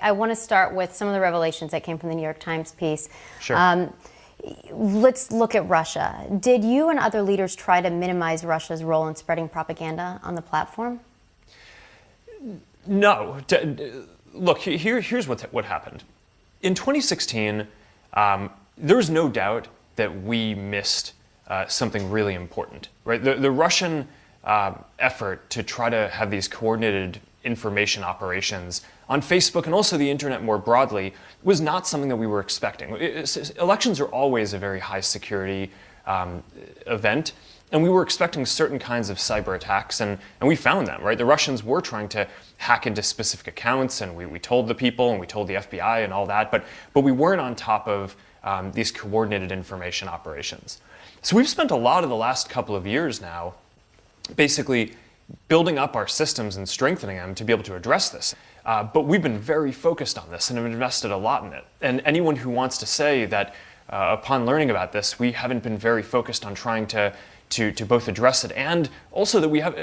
I want to start with some of the revelations that came from the New York Times piece. Sure. Let's look at Russia. Did you and other leaders try to minimize Russia's role in spreading propaganda on the platform? No. Look, here's what happened. In 2016, there was no doubt that we missed something really important. Right? The Russian effort to try to have these coordinated information operations on Facebook and also the internet more broadly was not something that we were expecting. Elections are always a very high security event, and we were expecting certain kinds of cyber attacks, and we found them, right? The Russians were trying to hack into specific accounts, and we told the people, and we told the FBI and all that, but we weren't on top of these coordinated information operations. So we've spent a lot of the last couple of years now basically building up our systems and strengthening them to be able to address this. But we've been very focused on this and have invested a lot in it. And anyone who wants to say that upon learning about this, we haven't been very focused on trying to both address it and also that we have,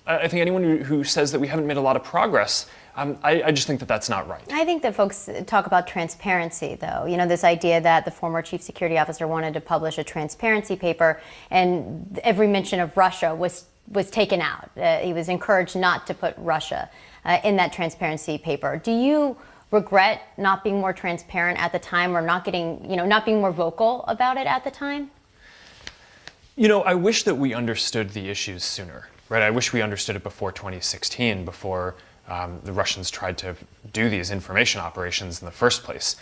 I think anyone who says that we haven't made a lot of progress, I just think that that's not right. I think that folks talk about transparency, though. You know, this idea that the former chief security officer wanted to publish a transparency paper, and every mention of Russia was taken out. He was encouraged not to put Russia in that transparency paper. Do you regret not being more transparent at the time, or not being more vocal about it at the time? You know, I wish that we understood the issues sooner, right? I wish we understood it before 2016, before the Russians tried to do these information operations in the first place.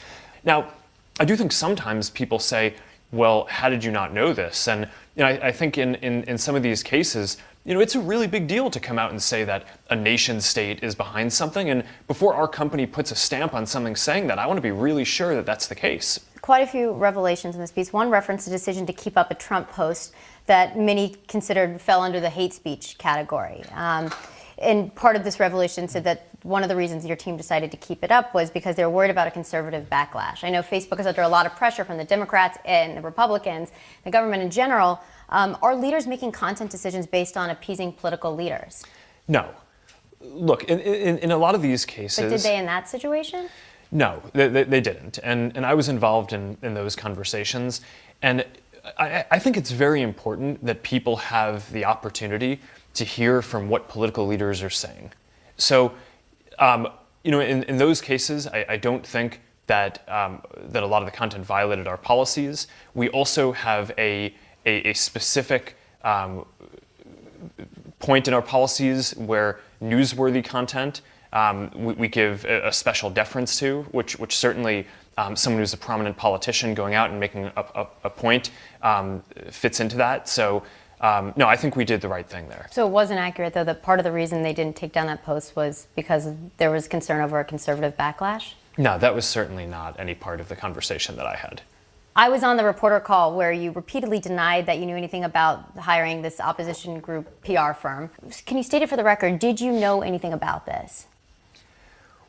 Now, I do think sometimes people say, well, how did you not know this? And I think in some of these cases, it's a really big deal to come out and say that a nation state is behind something. And before our company puts a stamp on something saying that, I want to be really sure that that's the case. Quite a few revelations in this piece. One referenced a decision to keep up a Trump post that many considered fell under the hate speech category. And part of this revelation said that one of the reasons your team decided to keep it up was because they were worried about a conservative backlash. I know Facebook is under a lot of pressure from the Democrats and the Republicans, the government in general. Are leaders making content decisions based on appeasing political leaders? No. Look, in a lot of these cases... But did they in that situation? No, they didn't. And I was involved in those conversations. And I think it's very important that people have the opportunity to hear from what political leaders are saying. So, in those cases, I don't think that that a lot of the content violated our policies. We also have a specific point in our policies where newsworthy content we give a special deference to, which certainly someone who's a prominent politician going out and making a point fits into that. So no, I think we did the right thing there. So it wasn't accurate, though, that part of the reason they didn't take down that post was because there was concern over a conservative backlash? No, that was certainly not any part of the conversation that I had. I was on the reporter call where you repeatedly denied that you knew anything about hiring this opposition group PR firm. Can you state it for the record? Did you know anything about this?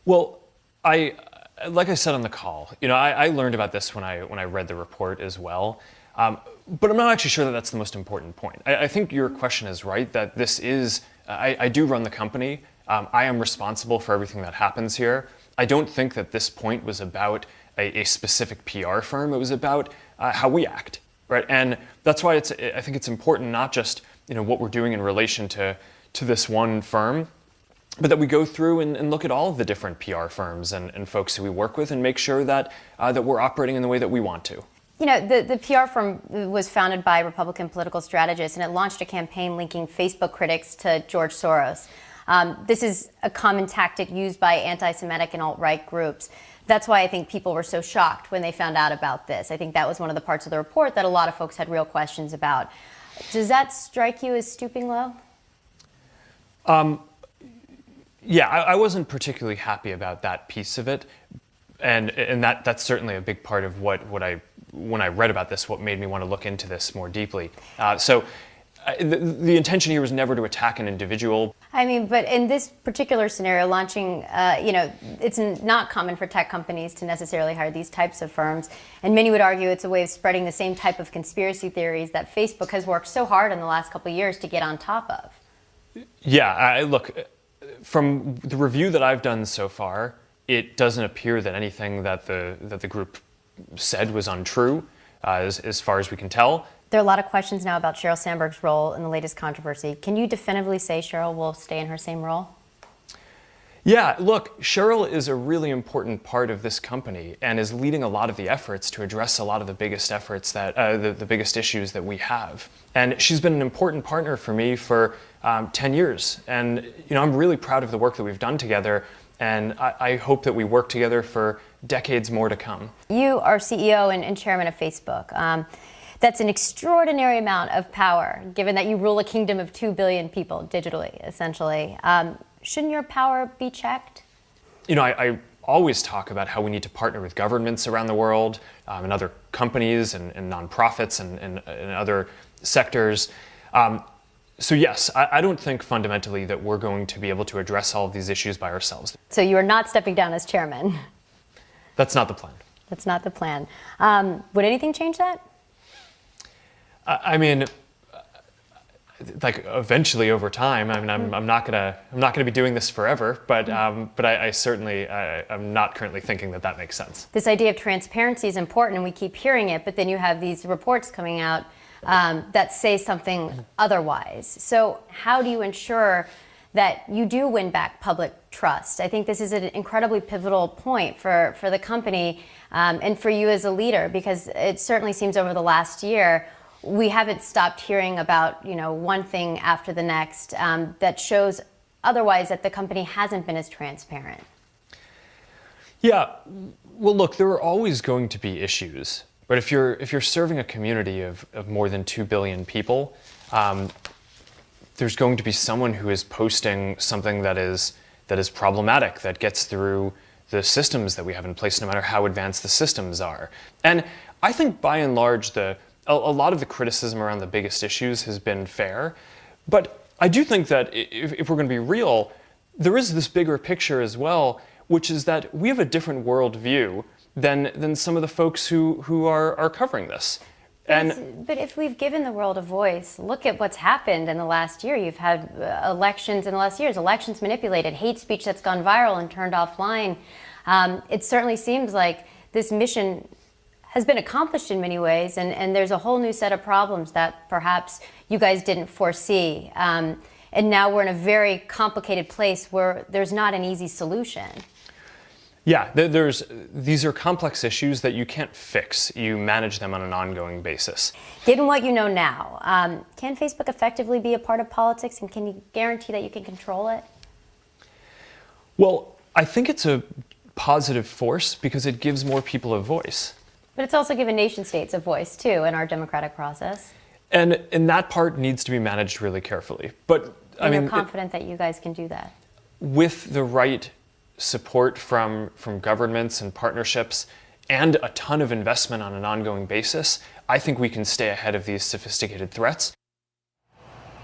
Well, like I said on the call, I learned about this when I read the report as well. But I'm not actually sure that that's the most important point. I think your question is right, that this is, I do run the company. I am responsible for everything that happens here. I don't think that this point was about a specific PR firm. It was about how we act, right? And that's why I think it's important not just what we're doing in relation to this one firm, but that we go through and look at all of the different PR firms and folks who we work with and make sure that that we're operating in the way that we want to. The PR firm was founded by Republican political strategists, and it launched a campaign linking Facebook critics to George Soros. This is a common tactic used by anti-Semitic and alt-right groups. That's why I think people were so shocked when they found out about this. I think that was one of the parts of the report that a lot of folks had real questions about. Does that strike you as stooping low? Yeah, I wasn't particularly happy about that piece of it. And that's certainly a big part of when I read about this, what made me want to look into this more deeply. The intention here was never to attack an individual. I mean, but in this particular scenario, launching, it's not common for tech companies to necessarily hire these types of firms. And many would argue it's a way of spreading the same type of conspiracy theories that Facebook has worked so hard in the last couple of years to get on top of. Yeah, look, from the review that I've done so far, it doesn't appear that anything that the group said was untrue, as far as we can tell. There are a lot of questions now about Sheryl Sandberg's role in the latest controversy. Can you definitively say Sheryl will stay in her same role? Yeah, look, Sheryl is a really important part of this company and is leading a lot of the efforts to address a lot of the biggest efforts that the biggest issues that we have. And she's been an important partner for me for 10 years. And I'm really proud of the work that we've done together. And I hope that we work together for decades more to come. You are CEO and chairman of Facebook. That's an extraordinary amount of power, given that you rule a kingdom of 2 billion people digitally, essentially. Shouldn't your power be checked? I always talk about how we need to partner with governments around the world and other companies and nonprofits and other sectors. So yes, I don't think fundamentally that we're going to be able to address all of these issues by ourselves. So you are not stepping down as chairman? That's not the plan. That's not the plan. Would anything change that? I mean, like eventually over time. I mean, I'm not gonna be doing this forever, but I certainly I'm not currently thinking that makes sense. This idea of transparency is important, and we keep hearing it. But then you have these reports coming out that say something otherwise. So how do you ensure that you do win back public trust? I think this is an incredibly pivotal point for the company and for you as a leader, because it certainly seems over the last year we haven't stopped hearing about one thing after the next that shows otherwise, that the company hasn't been as transparent. Yeah, well, look, there are always going to be issues, but if you're serving a community of more than 2 billion people, there's going to be someone who is posting something that is problematic, that gets through the systems that we have in place, no matter how advanced the systems are. And I think by and large, a lot of the criticism around the biggest issues has been fair, but I do think that if we're going to be real, there is this bigger picture as well, which is that we have a different worldview than some of the folks who are covering this. But if we've given the world a voice, look at what's happened in the last year. You've had elections in the last years, elections manipulated, hate speech that's gone viral and turned offline. It certainly seems like this mission has been accomplished in many ways, and there's a whole new set of problems that perhaps you guys didn't foresee. And now we're in a very complicated place where there's not an easy solution. Yeah, these are complex issues that you can't fix. You manage them on an ongoing basis. Given what you know now, can Facebook effectively be a part of politics, and can you guarantee that you can control it? Well, I think it's a positive force because it gives more people a voice. But it's also given nation states a voice, too, in our democratic process. And that part needs to be managed really carefully. But you're confident that you guys can do that? With the right support from governments and partnerships and a ton of investment on an ongoing basis, I think we can stay ahead of these sophisticated threats.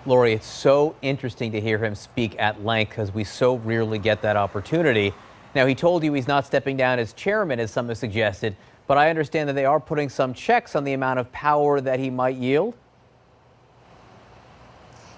Lori, it's so interesting to hear him speak at length because we so rarely get that opportunity. Now, he told you he's not stepping down as chairman, as some have suggested, but I understand that they are putting some checks on the amount of power that he might yield.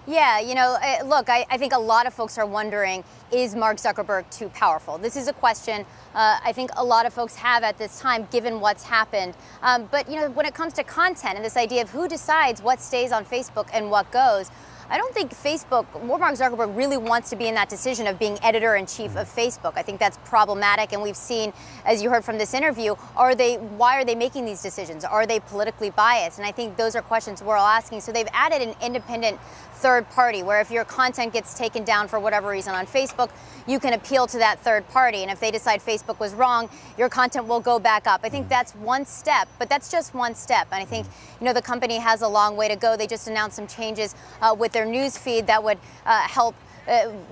Yeah, look, I think a lot of folks are wondering, is Mark Zuckerberg too powerful? This is a question I think a lot of folks have at this time, given what's happened. But, when it comes to content and this idea of who decides what stays on Facebook and what goes, I don't think Facebook, or Mark Zuckerberg, really wants to be in that decision of being editor-in-chief of Facebook. I think that's problematic, and we've seen, as you heard from this interview, why are they making these decisions? Are they politically biased? And I think those are questions we're all asking. So they've added an independent third party, where if your content gets taken down for whatever reason on Facebook, you can appeal to that third party. And if they decide Facebook was wrong, your content will go back up. I think that's one step, but that's just one step. And I think, the company has a long way to go. They just announced some changes with their news feed that would help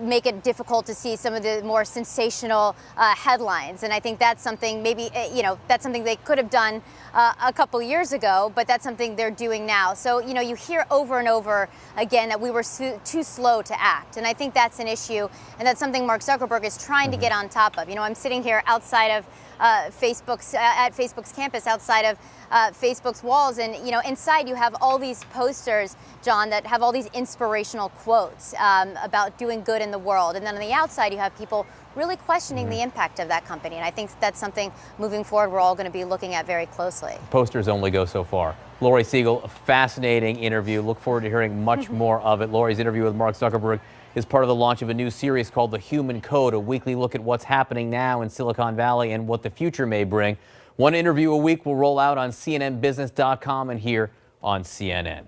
make it difficult to see some of the more sensational headlines. And I think that's something that's something they could have done a couple years ago, but that's something they're doing now. So, you hear over and over again that we were too slow to act. And I think that's an issue, and that's something Mark Zuckerberg is trying to get on top of. I'm sitting here outside of Facebook's campus, outside of Facebook's walls, and inside you have all these posters, John, that have all these inspirational quotes about doing good in the world. And then on the outside, you have people really questioning the impact of that company. And I think that's something moving forward we're all going to be looking at very closely. Posters only go so far. Lori Siegel, a fascinating interview. Look forward to hearing much more of it. Lori's interview with Mark Zuckerberg is part of the launch of a new series called The Human Code, a weekly look at what's happening now in Silicon Valley and what the future may bring. One interview a week will roll out on CNNBusiness.com and here on CNN.